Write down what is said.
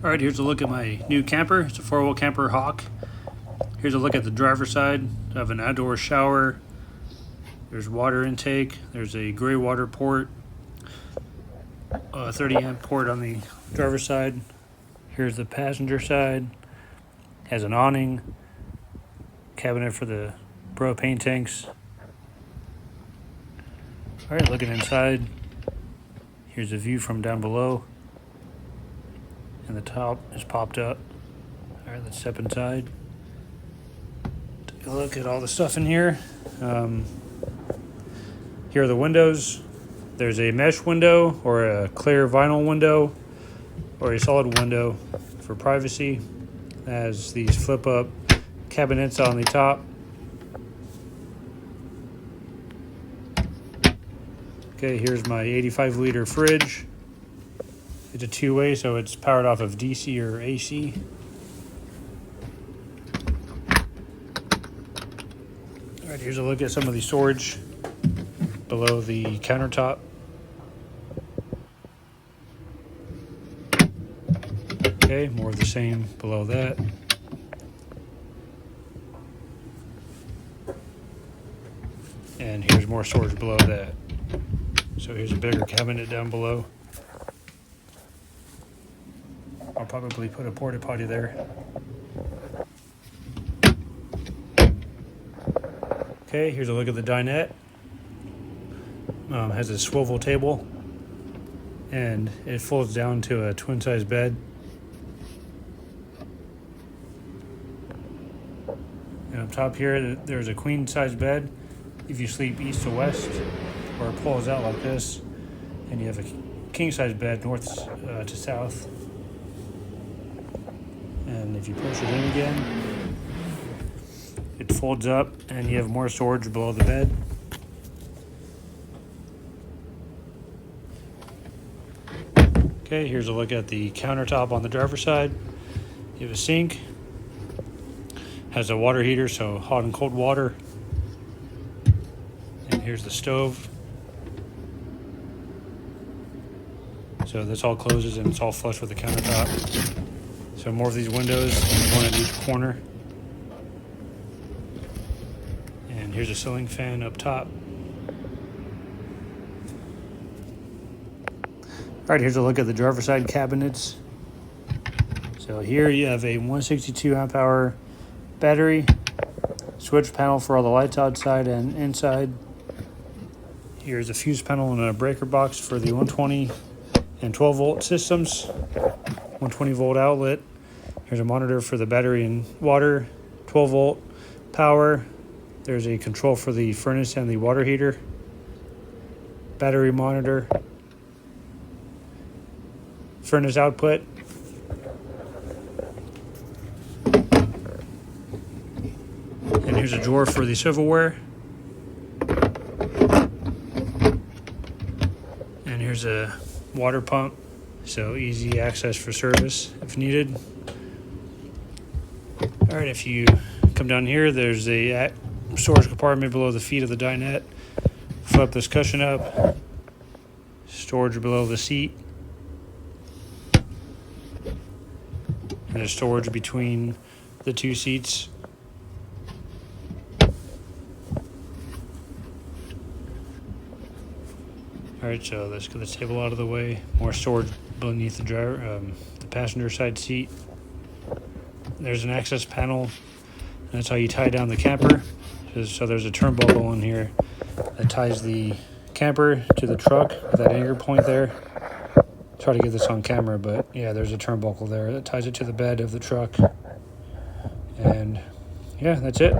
All right, here's a look at my new camper. It's a 4-wheel camper Hawk. Here's a look at the driver's side. I have an outdoor shower. There's water intake. There's a gray water port. A 30 amp port on the driver's side. Here's the passenger side. Has an awning. Cabinet for the propane tanks. All right, looking inside. Here's a view from down below. And the top is popped up. All right, let's step inside. Take a look at all the stuff in here. Here are the windows. There's a mesh window or a clear vinyl window or a solid window for privacy. It has these flip up cabinets on the top. Okay, here's my 85-liter fridge. It's a two-way, so it's powered off of DC or AC. All right, here's a look at some of the storage below the countertop. Okay, more of the same below that. And here's more storage below that. So here's a bigger cabinet down below. I'll probably put a porta potty there. Okay, here's a look at the dinette. Has a swivel table and it folds down to a twin size bed. And up top here, there's a queen size bed. If you sleep east to west, or it pulls out like this, and you have a king size bed north to south. And if you push it in again, it folds up and you have more storage below the bed. Okay, here's a look at the countertop on the driver's side. You have a sink, has a water heater, so hot and cold water. And here's the stove. So this all closes and it's all flush with the countertop. So more of these windows, one at each corner. And here's a ceiling fan up top. All right, here's a look at the driver's side cabinets. So here you have a 162 amp hour battery, switch panel for all the lights outside and inside. Here's a fuse panel and a breaker box for the 120 and 12 volt systems. 120 volt outlet. Here's a monitor for the battery and water, 12 volt power. There's a control for the furnace and the water heater. Battery monitor. Furnace output. And here's a drawer for the silverware. And here's a water pump, so easy access for service if needed. All right, if you come down here, there's a storage compartment below the feet of the dinette. Flip this cushion up. Storage below the seat. And there's storage between the two seats. All right, so let's get the table out of the way. More storage beneath the driver, the passenger side seat. There's an access panel. That's how you tie down the camper. So there's a turnbuckle in here that ties the camper to the truck with that anchor point there. Try to get this on camera, but yeah, there's a turnbuckle there that ties it to the bed of the truck. And yeah, that's it.